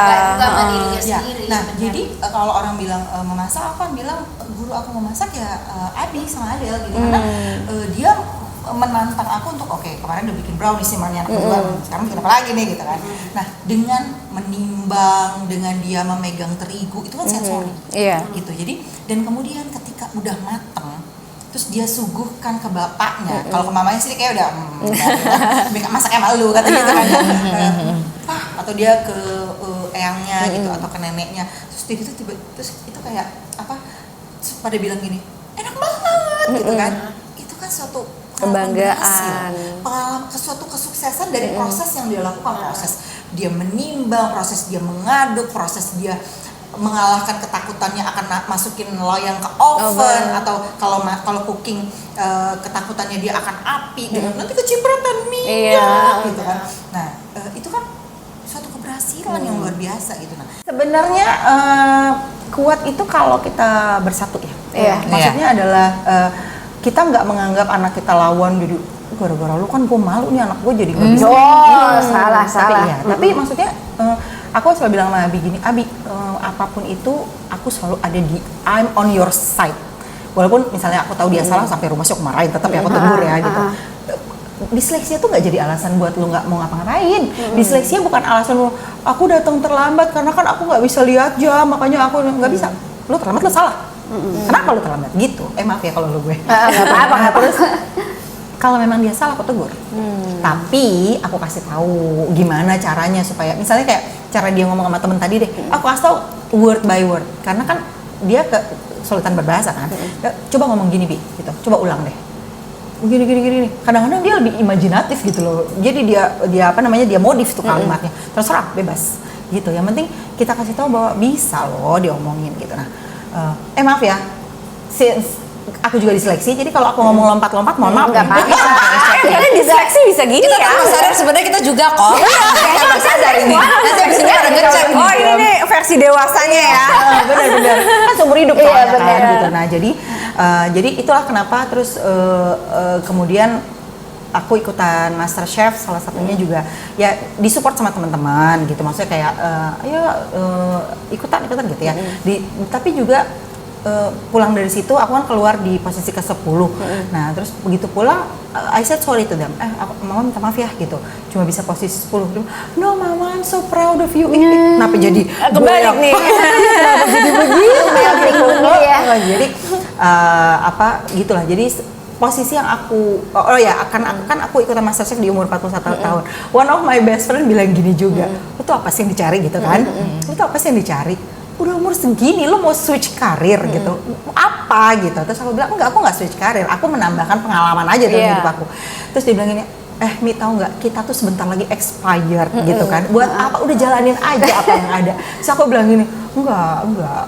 Nah, jadi kalau orang bilang memasak, aku kan bilang guru aku memasak ya Abi sama Adel gitu, karena dia menantang aku untuk kemarin udah bikin brownies nih anak kedua, sekarang bikin apa lagi nih gitu kan. Nah, dengan menimbang, dengan dia memegang terigu itu kan sensori gitu. Jadi dan kemudian ketika udah mateng terus dia suguhkan ke bapaknya. Kalau ke mamanya sih kayak udah masaknya malu kata gitu kan. Atau dia ke eyangnya gitu atau ke neneknya. Terus itu kayak apa? Pada bilang gini, enak banget gitu kan. Itu kan suatu kebanggaan, pengalaman, suatu kesuksesan dari proses yang dia lakukan, proses dia menimbang, proses dia mengaduk, proses dia mengalahkan ketakutannya akan masukin loyang ke oven, atau kalau cooking ketakutannya dia akan api gitu, nanti kecipratan minyak gitu kan. Nah, itu kan suatu keberhasilan yang luar biasa gitu. Nah, sebenarnya kuat itu kalau kita bersatu ya. Maksudnya adalah kita nggak menganggap anak kita lawan, jadi gara-gara lu kan gue malu nih anak gue jadi nggak bisa. Salah. Tapi maksudnya aku selalu bilang sama Abi gini, Abi apapun itu aku selalu ada I'm on your side. Walaupun misalnya aku tahu dia salah sampai rumah sih aku marahin, tetap ya aku tegur ya gitu. Disleksia tuh nggak jadi alasan buat lu nggak mau ngapa-ngapain. Disleksia bukan alasan lu aku datang terlambat karena kan aku nggak bisa lihat jam, makanya aku nggak bisa. Lu terlambat lu salah. Kenapa lu terlambat? Gitu. Maaf ya kalau lu gue. Nggak apa-apa. Terus kalau memang dia salah aku tegur. Tapi aku kasih tahu gimana caranya supaya misalnya kayak cara dia ngomong sama temen tadi deh. Aku kasih tahu word by word. Karena kan dia kesulitan berbahasa kan. Coba ngomong gini Bi, gitu. Coba ulang deh. Gini. Kadang-kadang dia lebih imajinatif gitu loh. Jadi dia modif tuh kalimatnya. Terserah, bebas. Gitu. Yang penting kita kasih tahu bahwa bisa loh diomongin gitu. Nah, maaf ya, aku juga diseleksi, jadi kalau aku ngomong lompat-lompat, mohon maaf. Nggak apa-apa. Karena diseleksi bisa gini kita ya. Kita sadar sebenarnya kita juga kok. Kita sadar ini. Nanti abis ini pada ngecek nih. Oh ini nih versi dewasanya ya. Benar-benar. Kan seumur hidup soalnya kan gitu. Nah jadi itulah kenapa terus kemudian aku ikutan Master Chef, salah satunya juga ya disupport sama teman-teman gitu, maksudnya kayak ayo ikutan gitu ya. Tapi juga pulang dari situ aku kan keluar di posisi ke-10. Nah, terus begitu pulang I said sorry to them. Mama minta maaf ya gitu. Cuma bisa posisi 10. No, Mama, I'm so proud of you. Kenapa jadi kebalik nih? Kenapa jadi begini? Jadi gitulah. Jadi posisi yang aku aku ikutan MasterChef di umur 41 tahun. One of my best friend bilang gini juga, itu apa sih yang dicari gitu kan? Itu apa sih yang dicari? Udah umur segini lo mau switch karir gitu, apa gitu. Terus aku bilang enggak, aku nggak switch karir, aku menambahkan pengalaman aja dalam hidup aku. Terus dia bilang gini, Mi tahu nggak, kita tuh sebentar lagi expired gitu kan, buat apa, udah jalanin aja apa yang ada. Terus aku bilang gini,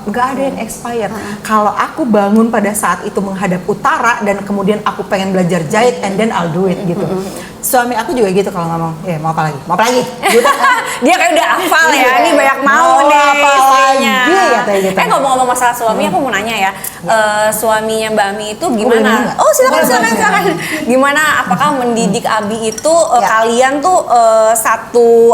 enggak ada yang expired. Kalau aku bangun pada saat itu menghadap utara dan kemudian aku pengen belajar jahit and then I'll do it gitu. Suami aku juga gitu kalau ngomong, mau apa lagi? Dia kayak udah hafal ya, ini banyak mau nih istrinya. Gitu. Ngomong-ngomong masalah suami, aku mau nanya ya, suaminya Mbak Ami itu gimana? Oh silakan. Gimana? Apakah mendidik Abi itu kalian tuh satu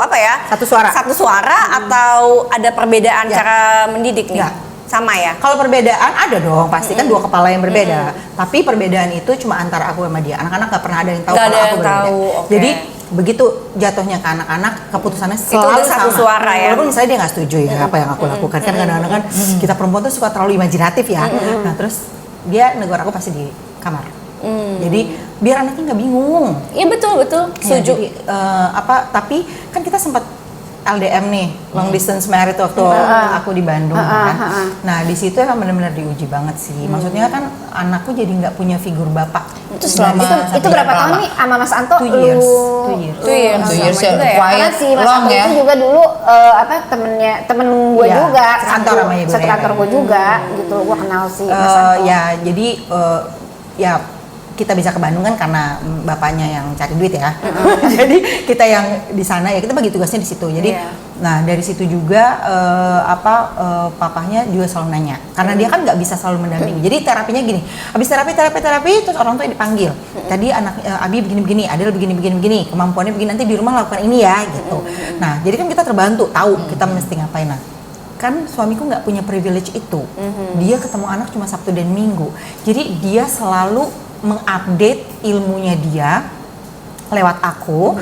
suara atau ada perbedaan cara mendidik nih? Sama ya? Kalau perbedaan ada dong, pasti kan dua kepala yang berbeda. Tapi perbedaan itu cuma antara aku sama dia. Anak-anak gak pernah ada yang tahu kalau aku berbeda. Jadi begitu jatuhnya ke anak-anak, keputusannya selalu itu satu sama. Suara ya. Walaupun misalnya dia nggak setuju ya apa yang aku lakukan. Kan kadang-kadang kan kita perempuan tuh suka terlalu imajinatif ya. Nah terus dia negur aku pasti di kamar. Jadi biar anaknya nggak bingung. Iya betul. Setuju. Jadi, tapi kan kita sempat LDM nih, long distance married waktu aku di Bandung kan. Nah di situ emang benar-benar diuji banget sih. Maksudnya kan anakku jadi nggak punya figur bapak. Itu berapa tahun nih sama Mas Anto? 2 years. 2 years ya, Karena si Mas Anto itu juga dulu temen gue juga, sekantor sama ibu. sekantor gue juga gitu. Gue kenal si Mas Anto. Ya jadi ya kita bisa ke Bandung kan karena bapaknya yang cari duit ya. Jadi kita yang di sana ya kita bagi tugasnya di situ. Jadi nah dari situ juga papahnya juga selalu nanya karena dia kan nggak bisa selalu mendampingi. Jadi terapinya gini, habis terapi terus orang tua dipanggil. Tadi anak Abi begini, Adel begini, kemampuannya begini, nanti di rumah lakukan ini ya gitu. Nah jadi kan kita terbantu tahu kita mesti ngapain. Nah kan suamiku nggak punya privilege itu. Dia ketemu anak cuma Sabtu dan Minggu. Jadi dia selalu mengupdate ilmunya dia lewat aku.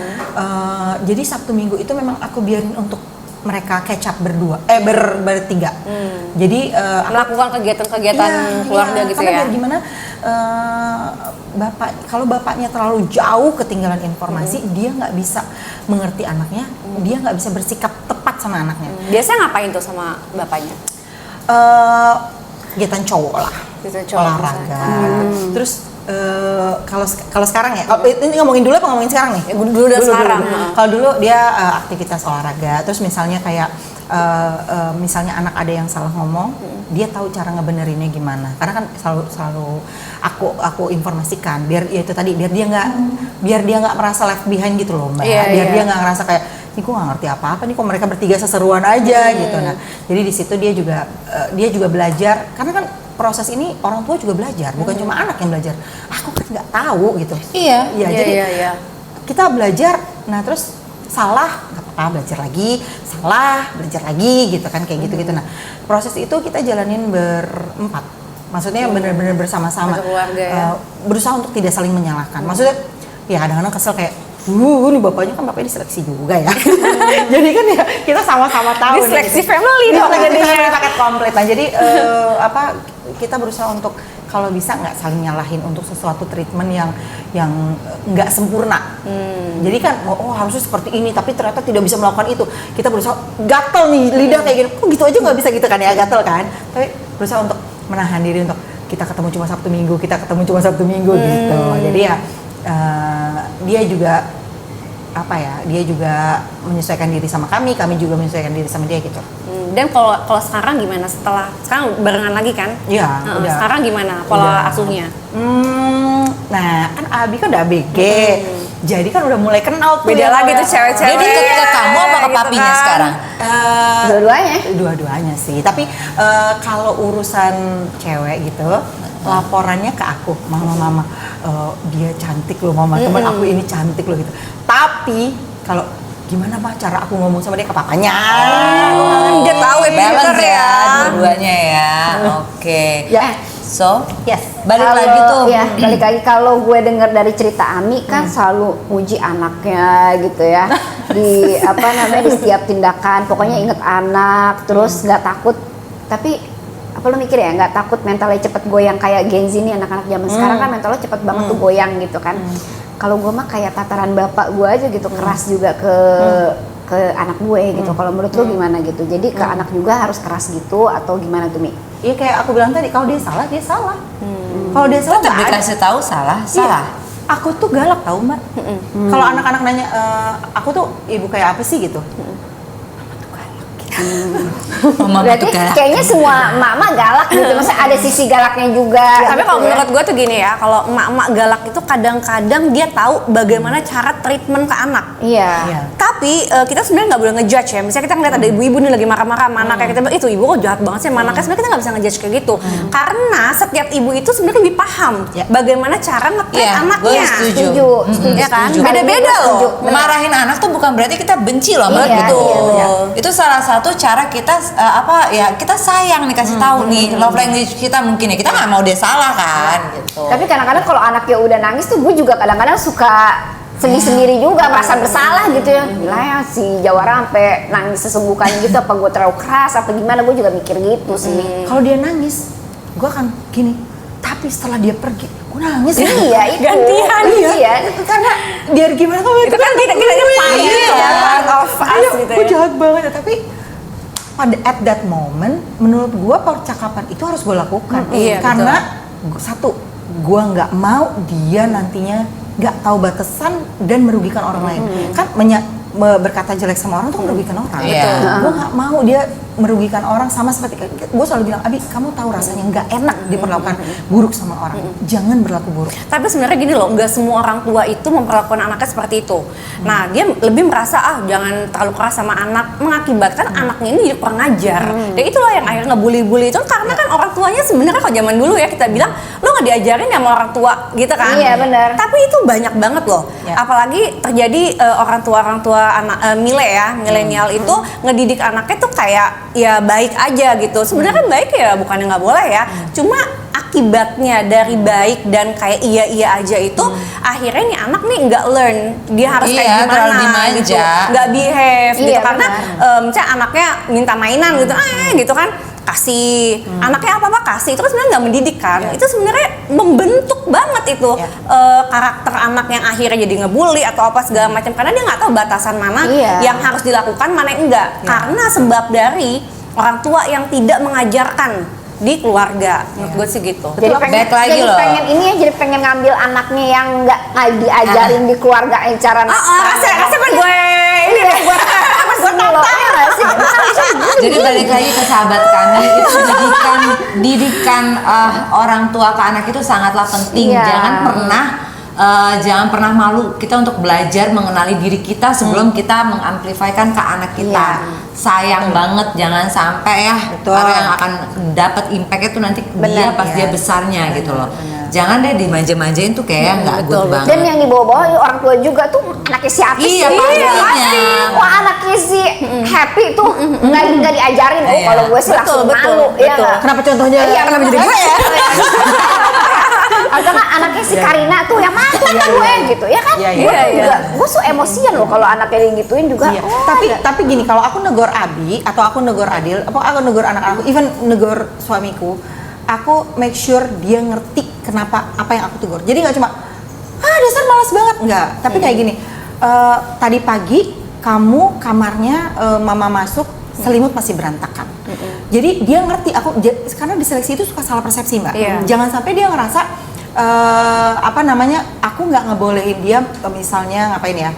Jadi Sabtu Minggu itu memang aku biarin untuk mereka catch up bertiga. Jadi melakukan kegiatan-kegiatan keluarga gitu karena ya. biar gimana kalau bapaknya terlalu jauh ketinggalan informasi, dia nggak bisa mengerti anaknya, dia nggak bisa bersikap tepat sama anaknya. Biasanya ngapain tuh sama bapaknya? Kegiatan cowok lah, olahraga. Terus kalau sekarang ya, ini ngomongin dulu apa ngomongin sekarang nih? Dulu dan sekarang. Kalau dulu dia aktivitas olahraga, terus misalnya kayak misalnya anak ada yang salah ngomong, dia tahu cara ngebenerinnya gimana. Karena kan selalu aku informasikan, biar ya itu tadi, biar dia nggak merasa left behind gitu loh Mbak. Biar dia nggak ngerasa kayak ini gue nggak ngerti apa-apa nih, kok mereka bertiga seseruan aja gitu. Nah, jadi di situ dia juga belajar, karena kan proses ini orang tua juga belajar, bukan cuma anak yang belajar. Aku kan nggak tahu gitu. Jadi kita belajar, nah terus salah, nggak apa-apa, belajar lagi gitu kan, kayak gitu. Nah proses itu kita jalanin berempat, maksudnya benar-benar bersama-sama, berusaha untuk tidak saling menyalahkan. Maksudnya ya kadang-kadang kesel kayak ini bapaknya diseleksi juga ya. Jadi kan ya kita sama-sama tahu diseleksi gitu. Family dong Diseleksi paket komplit. Nah jadi kita berusaha untuk kalau bisa nggak saling nyalahin untuk sesuatu treatment yang nggak sempurna. Jadi kan harusnya seperti ini, tapi ternyata tidak bisa melakukan itu. Kita berusaha, gatel nih lidah kayak gini, kok gitu aja nggak bisa gitu kan ya, gatel kan. Tapi berusaha untuk menahan diri untuk kita ketemu cuma Sabtu Minggu gitu. Jadi ya dia juga menyesuaikan diri sama kami juga menyesuaikan diri sama dia gitu. Dan kalau sekarang gimana, sekarang barengan lagi kan? Iya, udah. Sekarang gimana pola asuhnya? Nah kan Abi kan udah ABG, jadi kan udah mulai kenal tuh. Beda lagi tuh cewek-cewek. Dia deket ke kamu apa ke papinya kan sekarang? Dua-duanya sih, tapi kalau urusan cewek gitu laporannya ke aku, mama dia cantik loh mama, teman aku ini cantik loh gitu. Tapi kalau gimana mah cara aku ngomong sama dia ke papanya? Dia tahu balance ya dua-duanya ya. Oke. So, balik lagi kalau gue dengar dari cerita Ami kan selalu muji anaknya gitu ya. Di di setiap tindakan, pokoknya inget anak, terus nggak takut. Tapi apa lu mikir ya, nggak takut mentalnya cepet goyang kayak Gen Z nih, anak-anak zaman sekarang kan mentalnya cepet banget tuh goyang gitu kan. Kalau gue mah kayak tataran bapak gue aja gitu, keras juga ke anak gue gitu. Kalau menurut lu gimana gitu? Jadi ke anak juga harus keras gitu atau gimana tuh Mi? Iya kayak aku bilang tadi, kalau dia salah dia salah. Kalau dia salah tetap dikasih tahu salah. Aku tuh galak tau Mbak. Kalau anak-anak nanya aku tuh ibu kayak apa sih gitu. Berarti kayaknya semua emak-emak galak gitu, maksudnya ada sisi galaknya juga. Tapi kalau menurut gue tuh gini ya, kalau emak-emak galak itu kadang-kadang dia tahu bagaimana cara treatment ke anak. Iya. Tapi kita sebenarnya nggak boleh ngejudge ya. Misalnya kita ngeliat ada ibu-ibu nih lagi marah-marah sama anaknya, kita bilang itu ibu kok jahat banget sih sama anaknya. Sebenarnya kita nggak bisa ngejudge kayak gitu, karena setiap ibu itu sebenarnya lebih paham bagaimana cara nge-treat anaknya. Gue setuju. Ya kan? Beda-beda loh. Marahin anak tuh bukan berarti kita benci loh, Mbak. Itu salah satu cara kita kita sayang nih, kasih tahu nih love language kita mungkin ya, kita nggak mau dia salah kan gitu. Tapi kadang-kadang kalau anaknya udah nangis tuh gue juga kadang-kadang suka sedih sendiri juga, merasa bersalah gitu ya. Gila ya si Jawara sampai nangis sesenggukan gitu, apa gue terlalu keras apa gimana, gue juga mikir gitu sih. Kalau dia nangis gue akan gini, Tapi setelah dia pergi, gue nangis. Iya, itu. Gantian. Iya. Karena biar gimana kamu Itu kan kita pahit ya, part of us gitu gue ya. jahat banget ya, tapi pada at that moment menurut gue percakapan itu harus gue lakukan. Iya, Karena satu, gue nggak mau dia nantinya nggak tahu batasan dan merugikan orang lain. Kan berkata jelek sama orang tuh merugikan orang. Iya. Gue nggak mau dia merugikan orang, sama seperti gue selalu bilang, Abi, kamu tahu rasanya nggak enak diperlakukan buruk sama orang. Jangan berlaku buruk. Tapi sebenarnya gini loh, nggak semua orang tua itu memperlakukan anaknya seperti itu. Nah, dia lebih merasa jangan terlalu keras sama anak, mengakibatkan anaknya ini jadi kurang ajar. Dan itulah yang akhirnya ngebully-bully itu, karena kan orang tuanya sebenarnya kalau zaman dulu ya kita bilang lo nggak diajarin sama orang tua gitu kan. Iya, benar. Tapi itu banyak banget loh. Ya. Apalagi terjadi orang tua anak milenial itu ngedidik anaknya tuh kayak ya baik aja gitu. Sebenarnya kan baik ya, bukannya nggak boleh ya. Cuma akibatnya dari baik dan kayak iya aja itu akhirnya nih anak nih nggak learn, dia harus Iya, kayak terlalu gimana dimanja. gitu, nggak behave gitu. Iya, Karena misalnya anaknya minta mainan gitu, gitu kan, kasih, anaknya apa kasih, itu kan sebenarnya nggak mendidik kan. Itu sebenarnya membentuk banget itu karakter anak yang akhirnya jadi ngebully atau apa segala macam, karena dia nggak tahu batasan mana yang harus dilakukan, mana yang enggak. Karena sebab dari orang tua yang tidak mengajarkan di keluarga, menurut gue sih gitu. Jadi pengen, Baik lagi jadi loh. pengen ini ya, jadi pengen ngambil anaknya yang nggak diajarin di keluarga cara Kasih kan gue ini deh, gue Jadi balik lagi ke sahabat kami, itu didikan orang tua ke anak itu sangatlah penting. Iya. Jangan pernah malu kita untuk belajar mengenali diri kita sebelum kita mengamplifikan ke anak kita. Sayang banget, jangan sampai ya orang yang akan dapat impact itu nanti dia pas dia besarnya gitu loh. Jangan deh dimanja-manjain tuh kayak nggak good banget. Dan yang dibawa-bawa orang tua juga tuh anaknya siapa sih? Iya, pastinya. Wah, anaknya si Happy tuh nggak diajarin. Oh, Iya. kalau gue sih langsung malu. Iya nggak? Kenapa contohnya? Kenapa jadi gue ya? Atau kan anaknya si Karina tuh yang mana gue gitu ya kan? Gue so emosian loh kalau anaknya digituin juga. Iya. Oh, Tapi gini, kalau aku negor Abi atau aku negor Adil, atau aku negor anak-anakku, even negor suamiku, aku make sure dia ngerti kenapa apa yang aku tegur. Jadi nggak cuma dasar malas banget, nggak. Tapi kayak gini, tadi pagi kamu kamarnya mama masuk selimut masih berantakan. Jadi dia ngerti karena di seleksi itu suka salah persepsi, Mbak. Jangan sampai dia ngerasa aku nggak ngebolehin dia misalnya ngapain ya,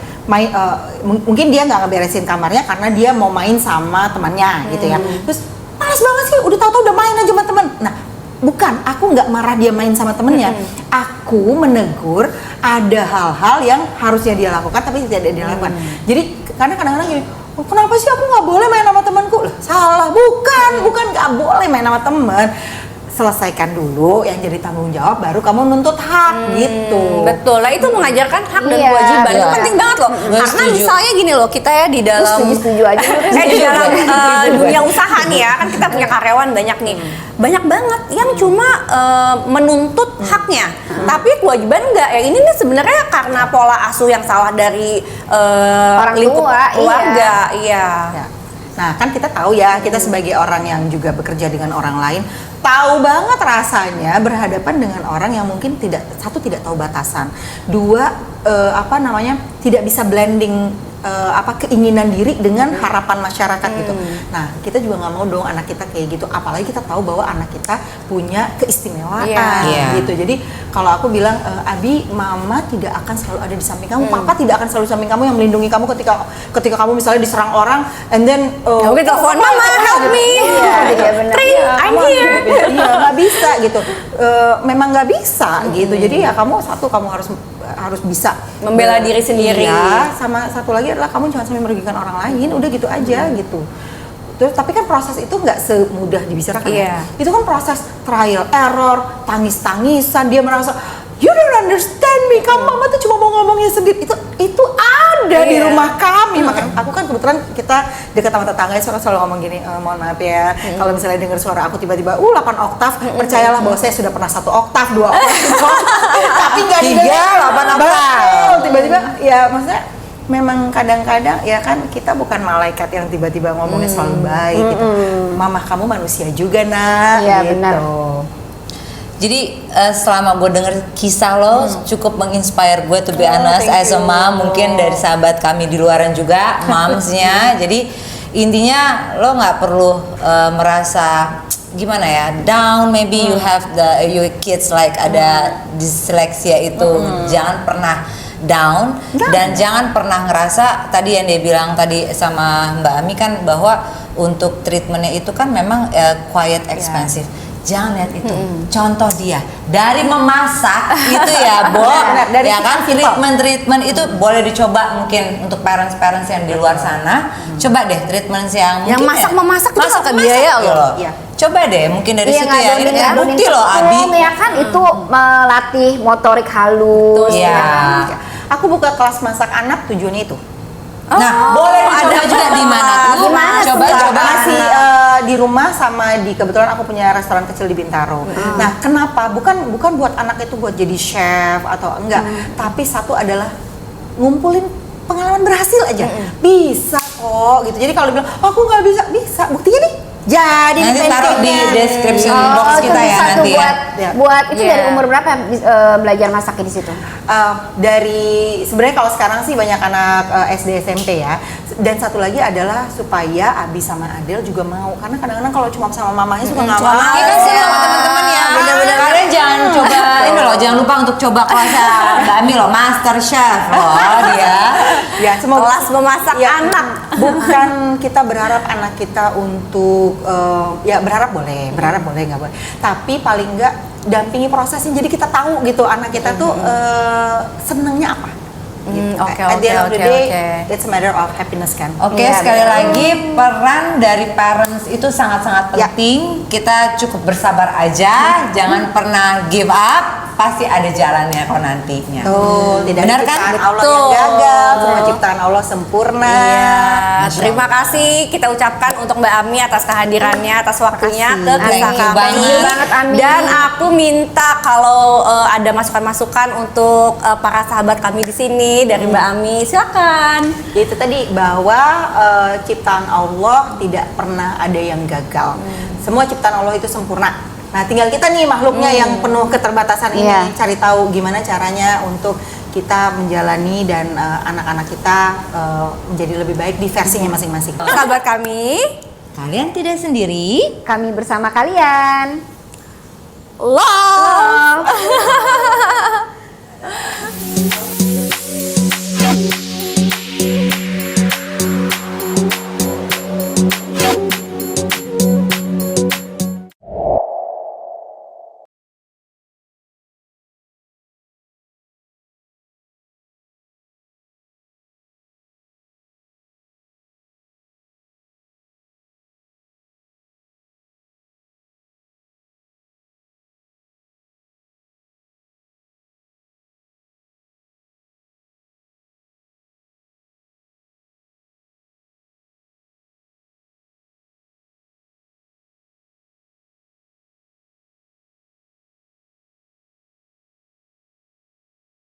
mungkin dia nggak ngeberesin kamarnya karena dia mau main sama temannya gitu ya. Terus malas banget sih, udah tahu-tahu udah main aja sama temen. Nah, bukan, aku nggak marah dia main sama temennya. Aku menegur ada hal-hal yang harusnya dia lakukan tapi tidak dia lakukan. Jadi karena kadang-kadang gini, kenapa sih aku nggak boleh main sama temanku? Lah, salah, bukan nggak boleh main sama teman. Selesaikan dulu yang jadi tanggung jawab, baru kamu nuntut hak gitu. Betul lah, itu mengajarkan hak dan Iya, kewajiban itu iya. penting banget loh. Karena setuju. misalnya gini loh, kita ya di dalam setuju aja. di dalam dunia usaha nih ya, kan kita punya karyawan banyak nih, banyak banget yang cuma menuntut haknya, tapi kewajiban enggak. Ya ini nih sebenarnya karena pola asuh yang salah dari Orang lingkup tua, keluarga, iya. Ya. Nah, kan kita tahu ya, kita sebagai orang yang juga bekerja dengan orang lain, tahu banget rasanya berhadapan dengan orang yang mungkin tidak tahu batasan, dua tidak bisa blending keinginan diri dengan harapan masyarakat gitu. Nah, kita juga nggak mau dong anak kita kayak gitu, apalagi kita tahu bahwa anak kita punya keistimewaan gitu. Jadi kalau aku bilang, Abi, mama tidak akan selalu ada di samping kamu, papa tidak akan selalu di samping kamu yang melindungi kamu ketika kamu misalnya diserang orang, and then Oke, telepon mama, help me. Iya, benar. Tring, I'm here. Iya, nggak bisa gitu. Memang nggak bisa gitu. Jadi ya kamu harus bisa Membela diri sendiri. Iya, sama satu lagi adalah kamu jangan sampai merugikan orang lain. Udah gitu aja gitu. Terus tapi kan proses itu nggak semudah dibicarakan. Iya. Itu kan proses trial error, tangis-tangisan, dia merasa you don't understand me, kamu mama tuh cuma mau ngomongnya sendiri. Itu ada di rumah kami. Makanya aku kan kebetulan kita dekat sama tetangga, selalu ngomong gini, mohon maaf ya, kalau misalnya dengar suara aku tiba-tiba 8 oktav, percayalah bahwa saya sudah pernah 1 oktav, 2 oktav, tapi nggak didengar 8 oktav. Tiba-tiba ya maksudnya memang kadang-kadang ya kan kita bukan malaikat yang tiba-tiba ngomongnya selalu baik gitu. Mama kamu manusia juga, nak. Iya, gitu. benar. Jadi selama gue denger kisah lo cukup menginspire gue to be honest as a mom, mungkin dari sahabat kami di luaran juga momsnya. Jadi intinya lo nggak perlu merasa gimana ya down, maybe you have your kids like ada disleksia itu, jangan pernah down dan jangan pernah ngerasa tadi yang dia bilang tadi sama Mbak Ami kan bahwa untuk treatmentnya itu kan memang quite expensive. Jangan lihat itu. Contoh dia dari memasak itu ya, Bo. Dari Ya kan treatment itu boleh dicoba mungkin untuk parents yang di luar sana. Coba deh treatment yang mungkin memasak itu nggak biaya loh. Iya. Coba deh mungkin dari situ ya. Ini ngadonin bukti loh Abi. ya kan itu melatih motorik halus. Iya. ya. Aku buka kelas masak anak tujuannya itu. Nah, boleh dicoba juga di mana tuh? Gimana tuh? Coba Masih di rumah sama kebetulan aku punya restoran kecil di Bintaro. Nah, kenapa? Bukan buat anak itu buat jadi chef atau enggak, tapi satu adalah ngumpulin pengalaman berhasil aja. Bisa kok gitu. Jadi kalau dibilang aku nggak bisa, buktinya nih. Jadi nanti taruh di description box kita ya nanti ya. Buat itu dari umur berapa belajar masaknya di situ? Dari sebenarnya kalau sekarang sih banyak anak SD SMP ya. Dan satu lagi adalah supaya Abi sama Adel juga mau, karena kadang-kadang kalau cuma sama mamanya suka nggak mau. Iya kan sih sama teman-teman ya. Bener-bener. Kalian jangan coba ini loh, jangan lupa untuk coba kelas Mbak Ami loh, Master Chef loh dia. Ya, semoga Kelas memasak anak. Bukan kita berharap anak kita untuk ya berharap boleh nggak boleh. Tapi paling nggak dampingi prosesnya, jadi kita tahu gitu anak kita tuh senengnya apa. Gitu. Oke, At the end of the day, oke. it's a matter of happiness kan. Oke, Iya, sekali lagi peran dari parents itu sangat-sangat penting. Kita cukup bersabar aja, jangan pernah give up. Pasti ada jalannya kok nantinya. Tuh, tidak Benar ada kan? ciptaan Allah Betul. yang gagal, semua ciptaan Allah sempurna. Iya, terima kasih kita ucapkan untuk Mbak Ami atas kehadirannya, atas waktunya ke Makasih. kisah Thank you kami. banget. Banget, Ami. Dan aku minta kalau ada masukan-masukan untuk para sahabat kami di sini dari Mbak Ami, silakan. Ya itu tadi bahwa ciptaan Allah tidak pernah ada yang gagal. Semua ciptaan Allah itu sempurna. Nah, tinggal kita nih makhluknya yang penuh keterbatasan ini Iya. cari tahu gimana caranya untuk kita menjalani dan anak-anak kita menjadi lebih baik di versinya masing-masing. Sahabat kami, Kalian tidak sendiri. Kami bersama kalian. love.